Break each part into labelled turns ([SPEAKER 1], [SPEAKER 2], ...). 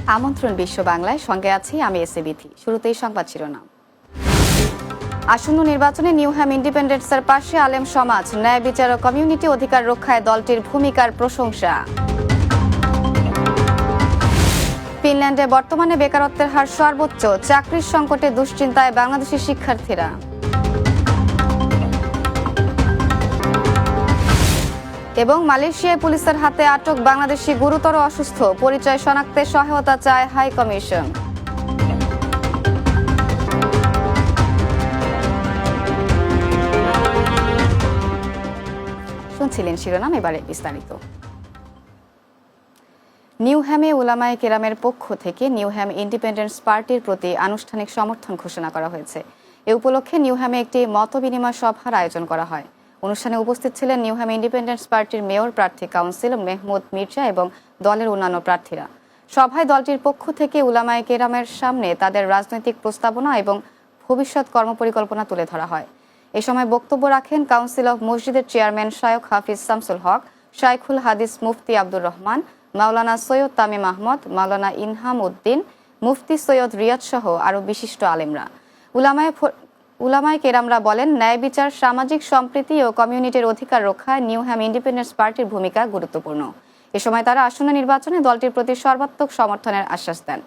[SPEAKER 1] আমন্ত্রণ বিশ্ব বাংলায়, সঙ্গে আছি আমি এসএবিথি। শুরুতেই সংবাদ শিরোনাম। আসন্ন নির্বাচনে নিউহ্যাম ইন্ডিপেন্ডেন্সের পাশে আলেম সমাজ, ন্যায় বিচার ও কমিউনিটি অধিকার রক্ষায় দলটির ভূমিকার প্রশংসা। ফিনল্যান্ডে বর্তমানে বেকারত্বের হার সর্বোচ্চ, চাকরির সংকটে দুশ্চিন্তায় বাংলাদেশি শিক্ষার্থীরা। এবং মালয়েশিয়ায় পুলিশের হাতে আটক বাংলাদেশি গুরুতর অসুস্থ, পরিচয় শনাক্তে সহায়তা চায় হাই কমিশন। শুনছিলেন শিরোনাম, এবারে বিস্তারিত। নিউহ্যামে উলামায়ে কেরামের পক্ষ থেকে নিউহ্যাম ইন্ডিপেন্ডেন্স পার্টির প্রতি আনুষ্ঠানিক সমর্থন ঘোষণা করা হয়েছে। এ উপলক্ষে নিউহ্যামে একটি মতবিনিময় সভার আয়োজন করা হয়। অনুষ্ঠানে উপস্থিত ছিলেন নিউহ্যাম ইন্ডিপেন্ডেন্স পার্টির মেয়র প্রার্থী কাউন্সিল মেহমুদ মির্জা এবং দলের অন্যান্য প্রার্থীরা। সভায় দলটির পক্ষ থেকে উলামায়ে কেরামের সামনে তাদের রাজনৈতিক প্রস্তাবনা এবং ভবিষ্যৎ কর্মপরিকল্পনা তুলে ধরা হয়। এ সময় বক্তব্য রাখেন কাউন্সিল অব মসজিদের চেয়ারম্যান শায়খ হাফিজ শামসুল হক, শাইখুল হাদিস মুফতি আব্দুর রহমান, মাওলানা সৈয়দ তামিম আহমদ, মাওলানা ইনহাম উদ্দিন, মুফতি সৈয়দ রিয়াদ সহ আরও বিশিষ্ট আলেমরা। উলামায়ে কেরামরা বলেন, ন্যায় বিচার, সামাজিক সম্প্রীতি ও কমিউনিটির অধিকার রক্ষায় নিউহ্যাম ইন্ডিপেন্ডেন্স পার্টির ভূমিকা গুরুত্বপূর্ণ। এ সময় তারা আসন্ন নির্বাচনে দলটির প্রতি সর্বাত্মক সমর্থনের আশ্বাস দেন।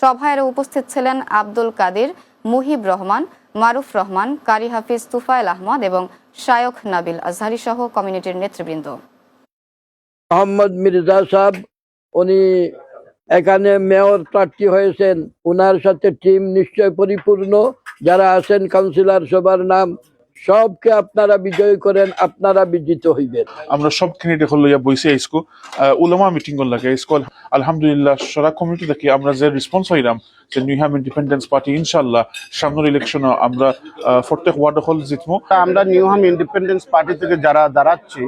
[SPEAKER 1] সভায় আরও উপস্থিত ছিলেন আব্দুল কাদির, মুহিব রহমান, মারুফ রহমান, কারি হাফিজ তুফায়েল আহমদ এবং শায়খ নাবিল আজহারি সহ কমিউনিটির নেতৃবৃন্দ।
[SPEAKER 2] মোহাম্মদ মির্জা সাহেব উনি এখানে মেয়র প্রার্থী হয়েছেন, ওনার সাথে টিম নিশ্চয় পরিপূর্ণ। যারা আছেন কাউন্সিলর, সবার নাম সবকে আপনারা বিজয় করেন, আপনারা বিজিত হইবেন।
[SPEAKER 3] আমরা সব ক্যান্ডিডেট লইয়া বইছি আইসকো উলামা মিটিং লাগে আইসকো। আলহামদুলিল্লাহ সারা কমিউনিটি থেকে আমরা যে রেসপন্স হইলাম যে নিউহ্যাম ইন্ডিপেন্ডেন্স পার্টি ইনশাআল্লাহ সামনের ইলেকশনে আমরা প্রত্যেক ওয়ার্ড হল জিতবো।
[SPEAKER 4] আমরা নিউহ্যাম ইন্ডিপেন্ডেন্স পার্টি থেকে যারা দাঁড়াচ্ছি,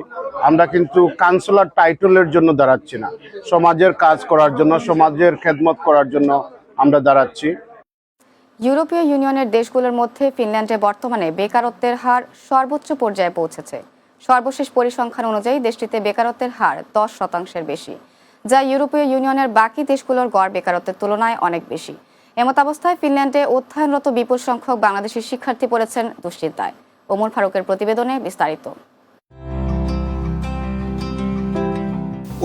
[SPEAKER 4] আমরা কিন্তু কাউন্সিলর টাইটেলের জন্য দাঁড়াচ্ছি না, সমাজের কাজ করার জন্য, সমাজের খেদমত করার জন্য আমরা দাঁড়াচ্ছি।
[SPEAKER 1] ইউরোপীয় ইউনিয়নের দেশগুলোর মধ্যে ফিনল্যান্ডে বর্তমানে বেকারত্বের হার সর্বোচ্চ পর্যায়ে পৌঁছেছে। সর্বশেষ পরিসংখ্যান অনুযায়ী দেশটিতে বেকারত্বের হার 10% বেশি, যা ইউরোপীয় ইউনিয়নের বাকি দেশগুলোর গড় বেকারত্বের তুলনায় অনেক বেশি। এমতাবস্থায় ফিনল্যান্ডে অধ্যয়নরত বিপুল সংখ্যক বাংলাদেশি শিক্ষার্থী পড়েছেন দুশ্চিন্তায়। ওমর ফারুকের প্রতিবেদনে বিস্তারিত।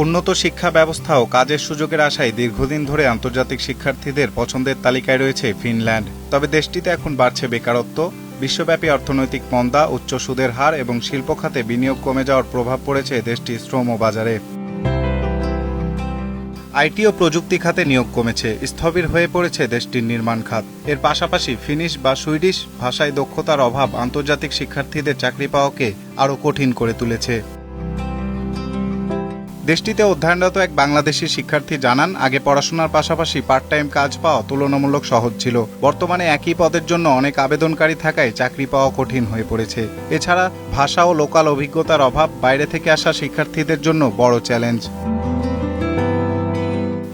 [SPEAKER 5] উন্নত শিক্ষা ব্যবস্থা ও কাজের সুযোগের আশায় দীর্ঘদিন ধরে আন্তর্জাতিক শিক্ষার্থীদের পছন্দের তালিকায় রয়েছে ফিনল্যান্ড। তবে দেশটিতে এখন বাড়ছে বেকারত্ব, বিশ্বব্যাপী অর্থনৈতিক মন্দা, উচ্চ সুদের হার এবং শিল্প খাতে বিনিয়োগ কমে যাওয়ার প্রভাব পড়েছে দেশটির শ্রম বাজারে। আইটি ও প্রযুক্তি খাতে নিয়োগ কমেছে, স্থবির হয়ে পড়েছে দেশটির নির্মাণ খাত। এর পাশাপাশি ফিনিশ বা সুইডিশ ভাষায় দক্ষতার অভাব আন্তর্জাতিক শিক্ষার্থীদের চাকরি পাওয়াকে আরও কঠিন করে তুলেছে। দেশটিতে অধ্যয়নরত এক বাংলাদেশি শিক্ষার্থী জানান, আগে পড়াশোনার পাশাপাশি পার্ট টাইম কাজ পাওয়া তুলনামূলক সহজ ছিল। বর্তমানে একই পদের জন্য অনেক আবেদনকারী থাকায় চাকরি পাওয়া কঠিন হয়ে পড়েছে। এছাড়া ভাষা ও লোকাল অভিজ্ঞতার অভাব বাইরে থেকে আসা শিক্ষার্থীদের জন্য বড় চ্যালেঞ্জ।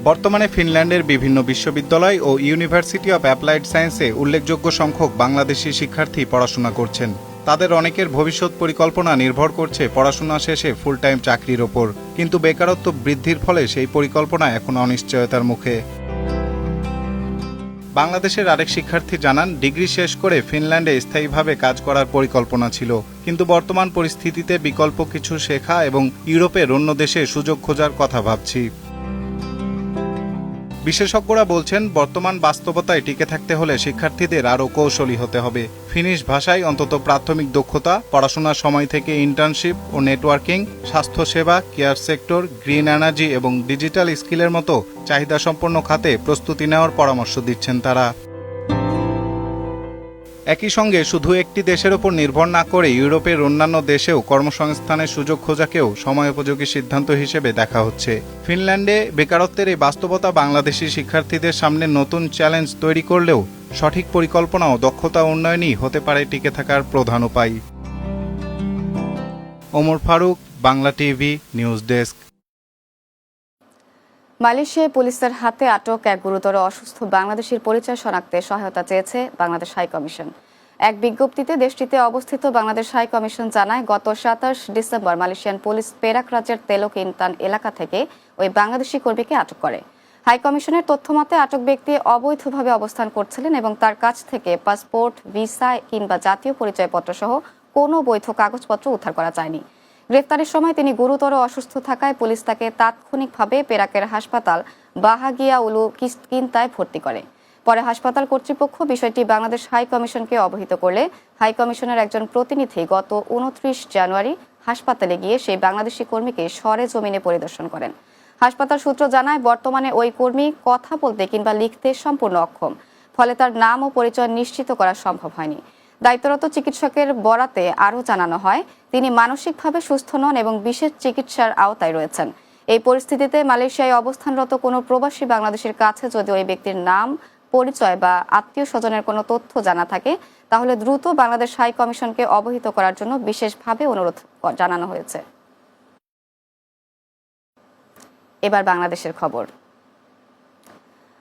[SPEAKER 5] বর্তমানে ফিনল্যান্ডের বিভিন্ন বিশ্ববিদ্যালয় ও ইউনিভার্সিটি অব অ্যাপ্লাইড সায়েন্সে উল্লেখযোগ্য সংখ্যক বাংলাদেশি শিক্ষার্থী পড়াশোনা করছেন। তাদের অনেকের ভবিষ্যৎ পরিকল্পনা নির্ভর করছে পড়াশোনা শেষে ফুল টাইম চাকরির ওপর, কিন্তু বেকারত্ব বৃদ্ধির ফলে সেই পরিকল্পনা এখন অনিশ্চয়তার মুখে। বাংলাদেশের আরেক শিক্ষার্থী জানান, ডিগ্রি শেষ করে ফিনল্যান্ডে স্থায়ীভাবে কাজ করার পরিকল্পনা ছিল, কিন্তু বর্তমান পরিস্থিতিতে বিকল্প কিছু শেখা এবং ইউরোপের অন্য দেশে সুযোগ খোঁজার কথা ভাবছি। বিশেষজ্ঞরা বলছেন, বর্তমান বাস্তবতায় টিকে থাকতে হলে শিক্ষার্থীদের আরও কৌশলী হতে হবে। ফিনিশ ভাষায় অন্তত প্রাথমিক দক্ষতা, পড়াশোনার সময় থেকে ইন্টার্নশিপ ও নেটওয়ার্কিং, স্বাস্থ্যসেবা, কেয়ার সেক্টর, গ্রিন এনার্জি এবং ডিজিটাল স্কিলের মতো চাহিদাসম্পন্ন খাতে প্রস্তুতি নেওয়ার পরামর্শ দিচ্ছেন তারা। একই সঙ্গে শুধু একটি দেশের ওপর নির্ভর না করে ইউরোপের অন্যান্য দেশেও কর্মসংস্থানের সুযোগ খোঁজাকেও সময়োপযোগী সিদ্ধান্ত হিসেবে দেখা হচ্ছে। ফিনল্যান্ডে বেকারত্বের এই বাস্তবতা বাংলাদেশি শিক্ষার্থীদের সামনে নতুন চ্যালেঞ্জ তৈরি করলেও সঠিক পরিকল্পনা ও দক্ষতা উন্নয়নই হতে পারে টিকে থাকার প্রধান উপায়। Omar Faruk, Bangla TV news desk.
[SPEAKER 1] মালয়েশিয়ায় পুলিশের হাতে আটক এক গুরুতর অসুস্থ বাংলাদেশির পরিচয় শনাক্তে সহায়তা চেয়েছে বাংলাদেশ হাই কমিশন। এক বিজ্ঞপ্তিতে দেশটিতে অবস্থিত বাংলাদেশ হাই কমিশন জানায়, গত 27 ডিসেম্বর মালয়েশিয়ান পুলিশ পেরাক রাজ্যের তেলক ইনতান এলাকা থেকে ওই বাংলাদেশি কর্মীকে আটক করে। হাইকমিশনের তথ্যমতে আটক ব্যক্তি অবৈধভাবে অবস্থান করছিলেন এবং তার কাছ থেকে পাসপোর্ট, ভিসা কিংবা জাতীয় পরিচয়পত্র সহ কোনো বৈধ কাগজপত্র উদ্ধার করা যায়নি। গ্রেফতারের সময় তিনি গুরুতর অসুস্থ থাকায় পুলিশ তাকে তাৎক্ষণিকভাবে পেরাকের হাসপাতাল বাহাগিয়া উলু কিস্কিন্তায় ভর্তি করে। পরে হাসপাতাল কর্তৃপক্ষ বিষয়টি বাংলাদেশ হাই কমিশনকে অবহিত করলে হাই কমিশনের একজন প্রতিনিধি গত 29 জানুয়ারি হাসপাতালে গিয়ে সেই বাংলাদেশি কর্মীকে সরেজমিনে পরিদর্শন করেন। হাসপাতাল সূত্র জানায়, বর্তমানে ওই কর্মী কথা বলতে কিংবা লিখতে সম্পূর্ণ অক্ষম, ফলে তার নাম ও পরিচয় নিশ্চিত করা সম্ভব হয়নি। দায়িত্বরত চিকিৎসকের বরাতে আরও জানানো হয়, তিনি মানসিকভাবে সুস্থ নন এবং বিশেষ চিকিৎসার আওতায় রয়েছেন। এই পরিস্থিতিতে মালয়েশিয়ায় অবস্থানরত কোনো প্রবাসী বাংলাদেশের কাছে যদি ওই ব্যক্তির নাম, পরিচয় বা আত্মীয় স্বজনের কোনো তথ্য জানা থাকে, তাহলে দ্রুত বাংলাদেশ হাই কমিশনকে অবহিত করার জন্য বিশেষভাবে অনুরোধ জানানো হয়েছে। এবার বাংলাদেশের খবর।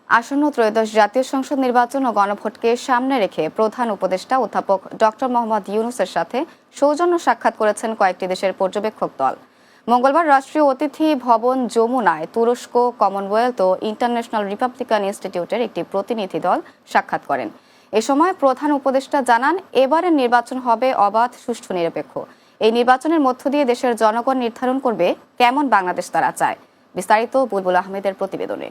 [SPEAKER 1] আসন্ন ত্রয়োদশ জাতীয় সংসদ নির্বাচন ও গণভোটকে সামনে রেখে প্রধান উপদেষ্টা অধ্যাপক ডক্টর মোহাম্মদ ইউনূসের সাথে সৌজন্য সাক্ষাৎ করেছেন কয়েকটি দেশের পর্যবেক্ষক দল। মঙ্গলবার রাষ্ট্রীয় অতিথি ভবন যমুনায় তুরস্ক, কমনওয়েলথ ও ইন্টারন্যাশনাল রিপাবলিকান ইনস্টিটিউটের একটি প্রতিনিধি দল সাক্ষাৎ করেন। এ সময় প্রধান উপদেষ্টা জানান, এবারের নির্বাচন হবে অবাধ, সুষ্ঠু, নিরপেক্ষ। এই নির্বাচনের মধ্য দিয়ে দেশের জনগণ নির্ধারণ করবে কেমন বাংলাদেশ তারা চায়। বিস্তারিত বুলবুল আহমেদের প্রতিবেদনে।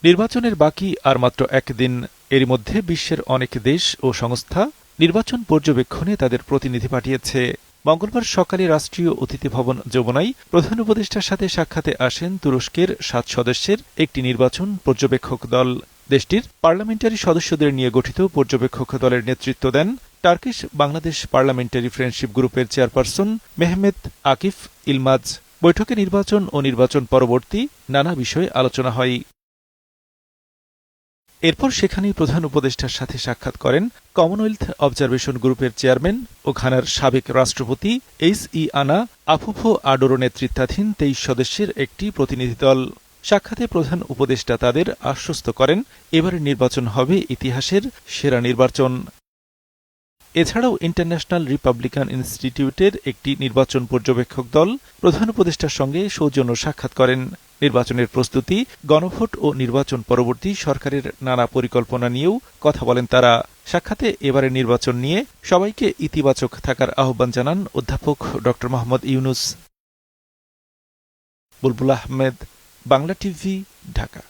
[SPEAKER 6] নির্বাচনের বাকি আর মাত্র একদিন। এরই মধ্যে বিশ্বের অনেক দেশ ও সংস্থা নির্বাচন পর্যবেক্ষণে তাদের প্রতিনিধি পাঠিয়েছে। মঙ্গলবার সকালে রাষ্ট্রীয় অতিথি ভবন যমুনায় প্রধান উপদেষ্টার সাথে সাক্ষাতে আসেন তুরস্কের 7 সদস্যের একটি নির্বাচন পর্যবেক্ষক দল। দেশটির পার্লামেন্টারি সদস্যদের নিয়ে গঠিত পর্যবেক্ষক দলের নেতৃত্ব দেন টার্কিশ বাংলাদেশ পার্লামেন্টারি ফ্রেন্ডশিপ গ্রুপের চেয়ারপারসন মেহমেত আকিফ ইলমাজ। বৈঠকে নির্বাচন ও নির্বাচন পরবর্তী নানা বিষয়ে আলোচনা হয়। এরপর সেখানেই প্রধান উপদেষ্টার সাথে সাক্ষাৎ করেন কমনওয়েলথ অবজারভেশন গ্রুপের চেয়ারম্যান ও ঘানার সাবেক রাষ্ট্রপতি এইচ.ই. আনা আফুফো আডোরো নেতৃত্বাধীন 23 সদস্যের একটি প্রতিনিধি দল। সাক্ষাতে প্রধান উপদেষ্টা তাদের আশ্বস্ত করেন, এবারের নির্বাচন হবে ইতিহাসের সেরা নির্বাচন। এছাড়াও ইন্টারন্যাশনাল রিপাবলিকান ইনস্টিটিউটের একটি নির্বাচন পর্যবেক্ষক দল প্রধান উপদেষ্টার সঙ্গে সৌজন্য সাক্ষাৎ করেন। নির্বাচনের প্রস্তুতি, গণভোট ও নির্বাচন পরবর্তী সরকারের নানা পরিকল্পনা নিয়েও কথা বলেন তারা। সাক্ষাতে এবারের নির্বাচন নিয়ে সবাইকে ইতিবাচক থাকার আহ্বান জানান অধ্যাপক ড মোহাম্মদ ইউনূস। বুলবুল আহমেদ, বাংলা টিভি, ঢাকা।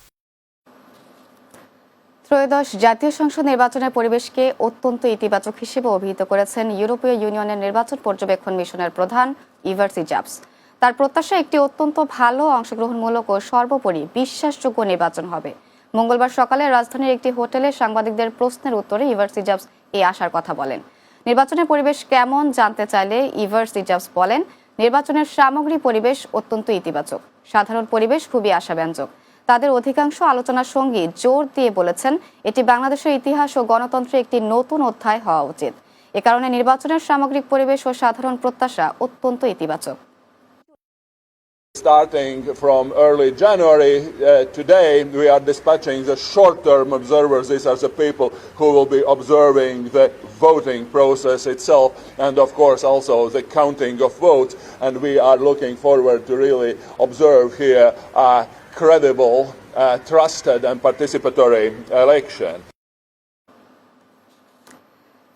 [SPEAKER 1] ত্রয়োদশ জাতীয় সংসদ নির্বাচনের পরিবেশকে অত্যন্ত ইতিবাচক হিসেবে অভিহিত করেছেন ইউরোপীয় ইউনিয়নের নির্বাচন পর্যবেক্ষণ মিশনের প্রধান ইভার সিজাপস। তার প্রত্যাশা একটি অত্যন্ত ভালো, অংশগ্রহণমূলক ও সর্বোপরি বিশ্বাসযোগ্য নির্বাচন হবে। মঙ্গলবার সকালে রাজধানীর একটি হোটেলে সাংবাদিকদের প্রশ্নের উত্তরে ইভার সিজাপস এই আশার কথা বলেন। নির্বাচনের পরিবেশ কেমন জানতে চাইলে ইভার সিজাপস বলেন, নির্বাচনের সামগ্রিক পরিবেশ অত্যন্ত ইতিবাচক, সাধারণ পরিবেশ খুবই আশাব্যঞ্জক। তাদের অধিকাংশ আলোচনার সঙ্গী জোর দিয়ে বলেছেন, এটি বাংলাদেশের ইতিহাস ও গণতন্ত্রে একটি নতুন অধ্যায় হওয়া উচিত। এ কারণে নির্বাচনের সামগ্রিক পরিবেশ ও সাধারণ প্রত্যাশা অত্যন্ত ইতিবাচক।
[SPEAKER 7] Starting from early January, today we are dispatching the short-term observers. These are the people who will be observing the voting process itself and of course also the counting of votes. And we are looking forward to really observe here a credible, trusted and participatory election.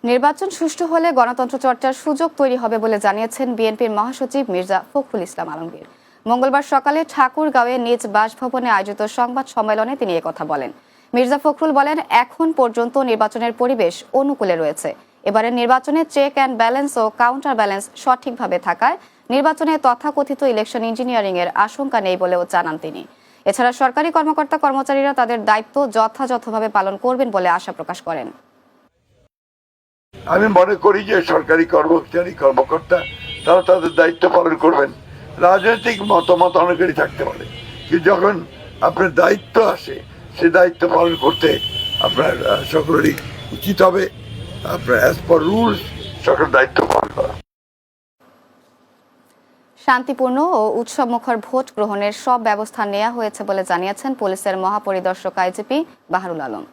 [SPEAKER 1] নির্বাচন সুষ্ঠু হলে গণতন্ত্র চর্চার সুযোগ তৈরি হবে বলে জানিয়েছেন বিএনপির মহাসচিব মির্জা ফখরুল ইসলাম আলমগীর। মঙ্গলবার সকালে ঠাকুরগাঁওয়ে নিজ বাসভবনে আয়োজিত সংবাদ সম্মেলনে তিনি কথা বলেন। মির্জা ফখরুল বলেন, এখন পর্যন্ত নির্বাচনের পরিবেশ অনুকূলে রয়েছে। এবারের নির্বাচনে চেক অ্যান্ড ব্যালেন্স ও কাউন্টার ব্যালেন্স সঠিকভাবে থাকায় নির্বাচনে তথাকথিত ইলেকশন ইঞ্জিনিয়ারিং এর আশঙ্কা নেই বলেও জানান তিনি। এছাড়া সরকারি কর্মকর্তা কর্মচারীরা তাদের দায়িত্ব যথাযথভাবে পালন করবেন বলে আশা প্রকাশ করেন।
[SPEAKER 8] আমি মনে করি যে সরকারি কর্মকর্তা তারা তাদের দায়িত্ব পালন করবেন। রাজনৈতিক মতামত অনেকেরই থাকতে পারে, কিন্তু যখন আপনার দায়িত্ব আসে সে দায়িত্ব পালন করতে আপনার সকলেরই উচিত হবে। আপনার অ্যাজ পার রুলস সকল দায়িত্ব পালন করা।
[SPEAKER 1] শান্তিপূর্ণ ও উৎসবমুখর ভোট গ্রহণের সব ব্যবস্থা নেওয়া হয়েছে বলে জানিয়েছেন পুলিশের মহাপরিদর্শক আইজিপি বাহারুল আলম।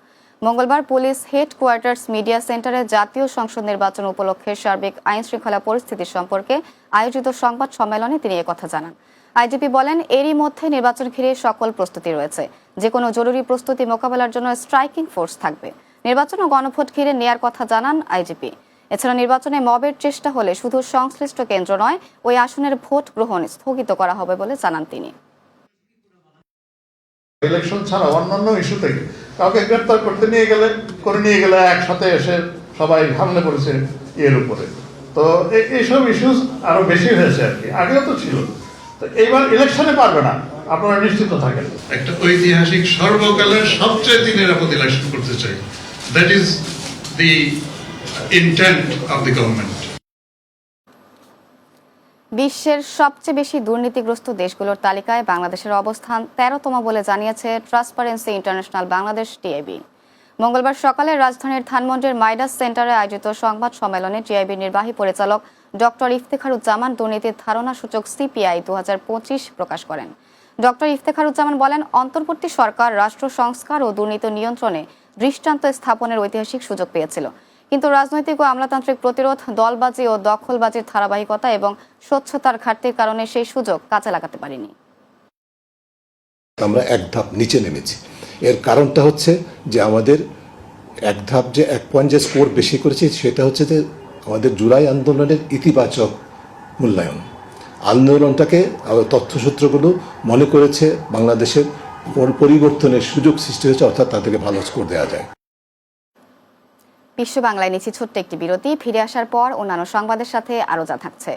[SPEAKER 1] মঙ্গলবার পুলিশ হেডকোয়ার্টার্স মিডিয়া সেন্টারে জাতীয় সংসদ নির্বাচন উপলক্ষে সার্বিক আইন শৃঙ্খলা পরিস্থিতি সম্পর্কে আয়োজিত সংবাদ সম্মেলনে তিনি একথা জানান। আইজিপি বলেন, এরই মধ্যে নির্বাচন ঘিরে সকল প্রস্তুতি রয়েছে। যে কোনো জরুরি প্রস্তুতি মোকাবেলার জন্য স্ট্রাইকিং ফোর্স থাকবে। নির্বাচন ও গণভোট ঘিরে নেয়ার কথা জানান আইজিপি। এছাড়া নির্বাচনে মবের চেষ্টা হলে শুধু সংশ্লিষ্ট কেন্দ্র নয়, ওই আসনের ভোট গ্রহণ স্থগিত করা হবে বলে জানান তিনি।
[SPEAKER 9] ইলেকশন ছাড়া অন্যান্য ইস্যু থেকে কাউকে গ্রেপ্তার করে নিয়ে গেলে একসাথে এসে সবাই হামলা করেছে এর উপরে। তো এইসব ইস্যুস আরো বেশি হয়েছে আর কি, আগেও তো ছিল। তো এইবার ইলেকশনে পারবে না, আপনারা নিশ্চিত থাকেন। একটা ঐতিহাসিক সর্বকালের সবচেয়ে নিরাপদ ইলেকশন করতে চাই। That is the intent of the government.
[SPEAKER 1] বিশ্বের সবচেয়ে বেশি দুর্নীতিগ্রস্ত দেশগুলোর তালিকায় বাংলাদেশের অবস্থান 13তম বলে জানিয়েছে ট্রান্সপারেন্সি ইন্টারন্যাশনাল বাংলাদেশ টিআইবি। মঙ্গলবার সকালে রাজধানীর ধানমন্ডির মাইডাস সেন্টারে আয়োজিত সংবাদ সম্মেলনে টিআইবির নির্বাহী পরিচালক ডক্টর ইফতেখারুজ্জামান দুর্নীতির ধারণা সূচক সিপিআই 2025 প্রকাশ করেন। ডক্টর ইফতেখারুজ্জামান বলেন, অন্তর্বর্তী সরকার রাষ্ট্র সংস্কার ও দুর্নীতি নিয়ন্ত্রণে দৃষ্টান্ত স্থাপনের ঐতিহাসিক সুযোগ পেয়েছিল, কিন্তু রাজনৈতিক ও আমলাতান্ত্রিক প্রতিরোধ, দলবাজি ও দখলবাজির ধারাবাহিকতা এবং স্বচ্ছতার ঘাটতির কারণে সেই সুযোগ কাজে লাগাতে পারেনি।
[SPEAKER 10] আমরা এক ধাপ নিচে নেমেছি। এর কারণটা হচ্ছে যে আমাদের এক ধাপ যে 1 পয়েন্ট যে স্কোর বেশি করেছি সেটা হচ্ছে যে আমাদের জুলাই আন্দোলনের ইতিবাচক মূল্যায়ন। আন্দোলনটাকে তথ্যসূত্রগুলো মনে করেছে বাংলাদেশের পরিবর্তনের সুযোগ সৃষ্টি হয়েছে, অর্থাৎ তাদেরকে ভালো স্কোর দেওয়া যায়।
[SPEAKER 1] বিশ্ব বাংলায় নিচ্ছি ছোট্ট একটি বিরতি। ফিরে আসার পর অন্যান্য সংবাদের সাথে আরো যা থাকছে।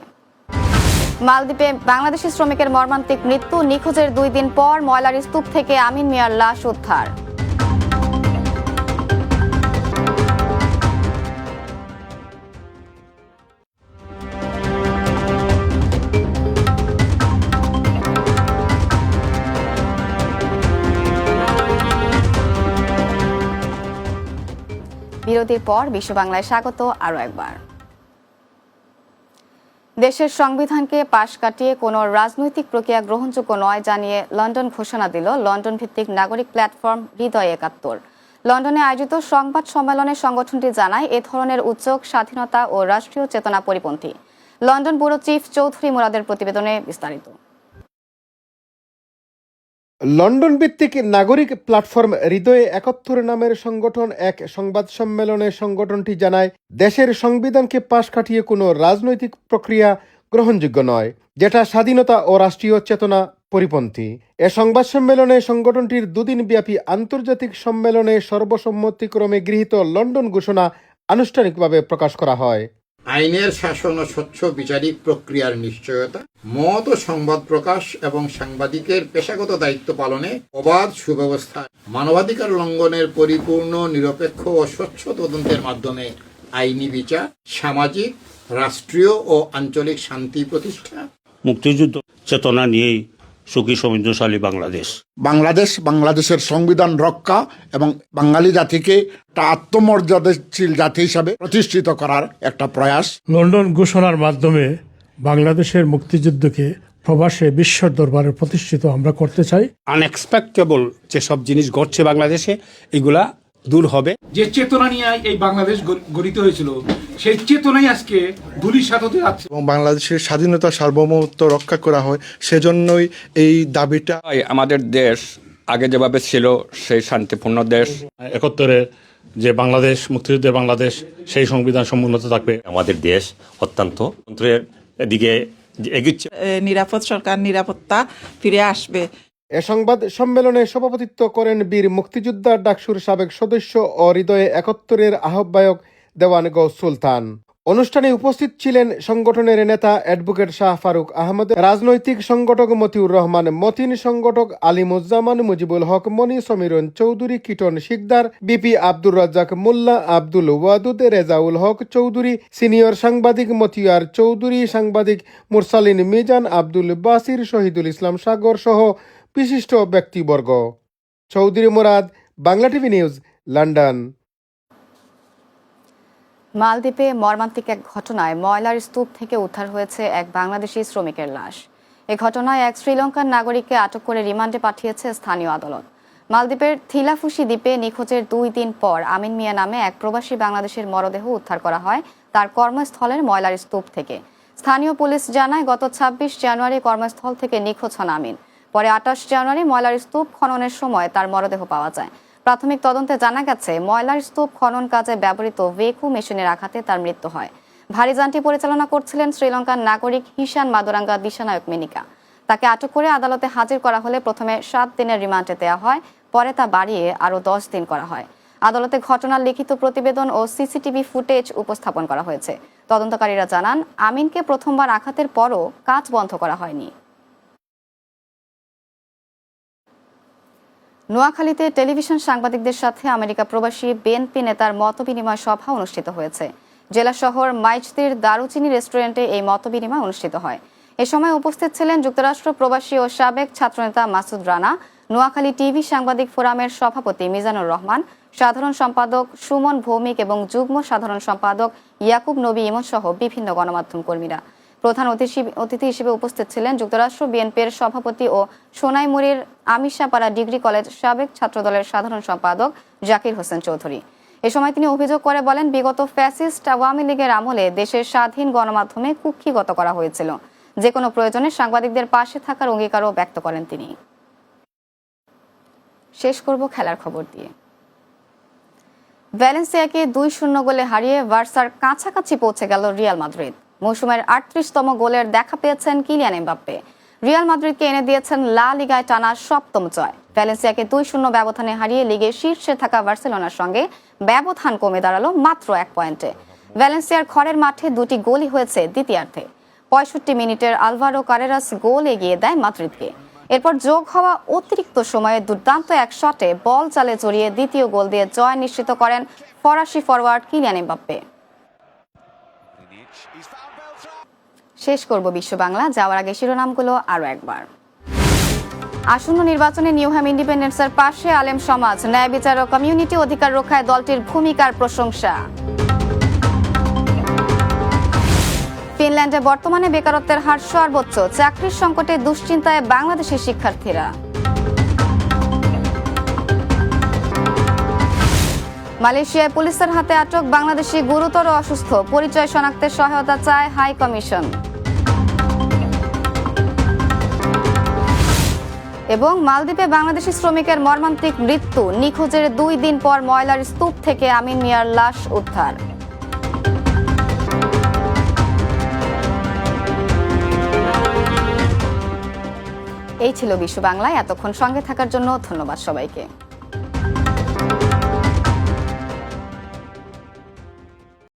[SPEAKER 1] মালদ্বীপে বাংলাদেশি শ্রমিকের মর্মান্তিক মৃত্যু, নিখোঁজের 2 দিন পর ময়লার স্তূপ থেকে আমিন মিয়ার লাশ উদ্ধার। বিরতির পর বিশ্ব বাংলায় স্বাগত আরো একবার। দেশের সংবিধানকে পাশ কাটিয়ে কোনো রাজনৈতিক প্রক্রিয়া গ্রহণযোগ্য নয় জানিয়ে লন্ডন ঘোষণা দিল লন্ডন ভিত্তিক নাগরিক প্ল্যাটফর্ম হৃদয় 71। লন্ডনে আয়োজিত সংবাদ সম্মেলনে সংগঠনটি জানায়, এ ধরনের উদ্যোগ স্বাধীনতা ও রাষ্ট্রীয় চেতনা পরিপন্থী। লন্ডন ব্যুরো চিফ চৌধুরী মুরাদের প্রতিবেদনে বিস্তারিত।
[SPEAKER 11] লন্ডন ভিত্তিক নাগরিক প্ল্যাটফর্ম হৃদয় 71 নামের সংগঠন এক সংবাদ সম্মেলনে সংগঠনটি জানায়, দেশের সংবিধানকে পাশ কাটিয়ে কোনো রাজনৈতিক প্রক্রিয়া গ্রহণযোগ্য নয়, যেটা স্বাধীনতা ও রাষ্ট্রীয় চেতনা পরিপন্থী। এ সংবাদ সম্মেলনে সংগঠনটির 2 দিনব্যাপী আন্তর্জাতিক সম্মেলনে সর্বসম্মতিক্রমে গৃহীত লন্ডন ঘোষণা আনুষ্ঠানিকভাবে প্রকাশ করা হয়।
[SPEAKER 12] আইনের শাসন ও স্বচ্ছ বিচারিক প্রক্রিয়ার নিশ্চয়তা, মত ও সংবাদ প্রকাশ এবং সাংবাদিকের পেশাগত দায়িত্ব পালনে অবাধ সুব্যবস্থা, মানবাধিকার লঙ্ঘনের পরিপূর্ণ, নিরপেক্ষ ও স্বচ্ছ তদন্তের মাধ্যমে আইনি বিচার, সামাজিক, রাষ্ট্রীয় ও আঞ্চলিক শান্তি প্রতিষ্ঠা,
[SPEAKER 13] মুক্তিযুদ্ধ চেতনা নিয়েই সুখী সমৃদ্ধশালী
[SPEAKER 14] বাংলাদেশের সংবিধান রক্ষা এবং বাঙালি জাতিকে একটা আত্মমর্যাদাশীল জাতি হিসাবে প্রতিষ্ঠিত করার একটা প্রয়াস।
[SPEAKER 15] লন্ডন ঘোষণার মাধ্যমে বাংলাদেশের মুক্তিযুদ্ধকে প্রবাসে বিশ্ব দরবারে প্রতিষ্ঠিত আমরা করতে চাই।
[SPEAKER 16] আনএক্সপেক্টেবল যেসব জিনিস ঘটছে বাংলাদেশে, এগুলা দূর হবে।
[SPEAKER 17] যে চেতনা নিয়ে এই বাংলাদেশ গঠিত হয়েছিল, সেই চেতনাই আজকে ধূলিসাৎ হতে যাচ্ছে।
[SPEAKER 18] এবং বাংলাদেশের স্বাধীনতা সার্বভৌমত্ব রক্ষা করা হয়, সেজন্যই এই দাবিটা।
[SPEAKER 19] আমাদের দেশ আগে যেভাবে ছিল সেই শান্তিপূর্ণ দেশ,
[SPEAKER 20] 71-এর যে বাংলাদেশ, মুক্তিযুদ্ধের বাংলাদেশ, সেই সংবিধান সমুন্নত থাকবে।
[SPEAKER 21] আমাদের দেশ অত্যন্ত তন্ত্রের দিকে এগিয়েছে।
[SPEAKER 22] নিরাপদ সরকার, নিরাপত্তা ফিরে আসবে।
[SPEAKER 11] এ সংবাদ সম্মেলনে সভাপতিত্ব করেন বীর মুক্তিযোদ্ধা ডাকসুর সাবেক সদস্য ও হৃদয় 71-এর আহ্বায়ক দেওয়ান গৌস সুলতান। অনুষ্ঠানে উপস্থিত ছিলেন সংগঠনের নেতা অ্যাডভোকেট শাহ ফারুক আহমদ, রাজনৈতিক সংগঠক মতিউর রহমান মতিন, সংগঠক আলিমুজ্জামান, মুজিবুল হক মনি, সমীরন চৌধুরী, কিটন শিকদার, বিপি আব্দুর রাজ্জাক মোল্লা, আব্দুল ওয়াদুদ, রেজাউল হক চৌধুরী, সিনিয়র সাংবাদিক মতিয়ার চৌধুরী, সাংবাদিক মুরসালিন মিজান, আব্দুল বাসির, শহীদুল ইসলাম সাগর সহ বিশিষ্ট ব্যক্তিবর্গ। Chowdhury Murad, Bangla TV news, London.
[SPEAKER 1] মালদ্বীপে মর্মান্তিক এক ঘটনায় ময়লার স্তূপ থেকে উদ্ধার হয়েছে এক বাংলাদেশি শ্রমিকের লাশ। এ ঘটনায় এক শ্রীলঙ্কান নাগরিককে আটক করে রিমান্ডে পাঠিয়েছে স্থানীয় আদালত। মালদ্বীপের থিলাফুসি দ্বীপে নিখোঁজের 2 দিন পর আমিন মিয়া নামে এক প্রবাসী বাংলাদেশের মরদেহ উদ্ধার করা হয় তার কর্মস্থলের ময়লার স্তূপ থেকে। স্থানীয় পুলিশ জানায় গত ২৬ জানুয়ারি কর্মস্থল থেকে নিখোঁজ হন আমিন। পরে ২৮ জানুয়ারি ময়লার স্তূপ খননের সময় তার মরদেহ পাওয়া যায়। প্রাথমিক তদন্তে জানা গেছে ময়লার স্তূপ খনন কাজে ব্যবহৃত ভেকু মেশিনের আঘাতে তার মৃত্যু হয়। ভারী যানটি পরিচালনা করছিলেন শ্রীলঙ্কার নাগরিক হিশান মাদুরাঙ্গা দিশানায়ক মিনিকা। তাকে আটক করে আদালতে হাজির করা হলে প্রথমে ৭ দিনের রিমান্ডে দেওয়া হয়, পরে তা বাড়িয়ে আরও ১০ দিন করা হয়। আদালতে ঘটনার লিখিত প্রতিবেদন ও সিসিটিভি ফুটেজ উপস্থাপন করা হয়েছে। তদন্তকারীরা জানান আমিনকে প্রথমবার আঘাতের পরও কাজ বন্ধ করা হয়নি। নোয়াখালীতে টেলিভিশন সাংবাদিকদের সাথে আমেরিকা প্রবাসী বিএনপি নেতার মতবিনিময় সভা অনুষ্ঠিত হয়েছে। জেলা শহর মাইজদির দারুচিনি রেস্টুরেন্টে এই মতবিনিময় অনুষ্ঠিত হয়। এ সময় উপস্থিত ছিলেন যুক্তরাষ্ট্র প্রবাসী ও সাবেক ছাত্রনেতা মাসুদ রানা, নোয়াখালী টিভি সাংবাদিক ফোরামের সভাপতি মিজানুর রহমান, সাধারণ সম্পাদক সুমন ভৌমিক এবং যুগ্ম সাধারণ সম্পাদক ইয়াকুব নবী ইমন সহ বিভিন্ন গণমাধ্যম কর্মীরা। প্রধান অতিথি হিসেবে উপস্থিত ছিলেন যুক্তরাষ্ট্র বিএনপির সভাপতি ও সোনাইমুড়ির আমিষাপাড়া ডিগ্রি কলেজ সাবেক ছাত্রদলের সাধারণ সম্পাদক জাকির হোসেন চৌধুরী। এ সময় তিনি অভিযোগ করে বলেন, বিগত ফ্যাসিস্ট আওয়ামী লীগের আমলে দেশের স্বাধীন গণমাধ্যমে কুক্ষিগত করা হয়েছিল। যে কোনো প্রয়োজনে সাংবাদিকদের পাশে থাকার অঙ্গীকারও ব্যক্ত করেন তিনি। শেষ করব খেলার খবর দিয়ে। ভ্যালেন্সিয়াকে ২-০ গোলে হারিয়ে বার্সার কাছাকাছি পৌঁছে গেল রিয়াল মাদ্রিদ। মৌসুমের ৩৮তম গোলের দেখা পেয়েছেন কিলিয়ান এমবাপ্পে। রিয়াল মাদ্রিদকে এনে দিয়েছেন লা লিগায় টানা ৭ম জয়। ভ্যালেন্সিয়াকে ২-০ ব্যবধানে হারিয়ে লিগে শীর্ষে থাকা বার্সেলোনার সঙ্গে ব্যবধান কমে দাঁড়ালো মাত্র ১ পয়েন্টে। ভ্যালেন্সিয়ার ঘরের মাঠে ২টি গোলই হয়েছে দ্বিতীয়ার্ধে। ৬৫ মিনিটের আলভারো কারেরাস গোল এগিয়ে দেয় মাদ্রিদকে। এরপর যোগ হওয়া অতিরিক্ত সময়ে দুর্দান্ত এক শটে বল জালে জড়িয়ে দ্বিতীয় গোল দিয়ে জয় নিশ্চিত করেন ফরাসি ফরওয়ার্ড কিলিয়ান এমবাপ্পে। শেষ করব বিশ্ব বাংলা, যাওয়ার আগে শিরোনামগুলো আরো একবার। আসন্ন নির্বাচনে নিউহ্যাম ইন্ডিপেন্ডেন্সের পাশে আলেম সমাজ, ন্যায় বিচার ও কমিউনিটি অধিকার রক্ষায় দলটির ভূমিকার প্রশংসা। ফিনল্যান্ডে বর্তমানে বেকারত্বের হার সর্বোচ্চ, চাকরির সংকটে দুশ্চিন্তায় বাংলাদেশি শিক্ষার্থীরা। মালয়েশিয়ায় পুলিশের হাতে আটক বাংলাদেশি গুরুতর অসুস্থ, পরিচয় শনাক্তে সহায়তা চায় হাই কমিশন। এবং মালদ্বীপে বাংলাদেশি শ্রমিকের মর্মান্তিক মৃত্যু, নিখোঁজের 2 দিন পর ময়লার স্তূপ থেকে আমিন মিয়ার লাশ উদ্ধার। এই ছিল বিশ্ব বাংলায়। এতক্ষণ সঙ্গে থাকার জন্য ধন্যবাদ সবাইকে।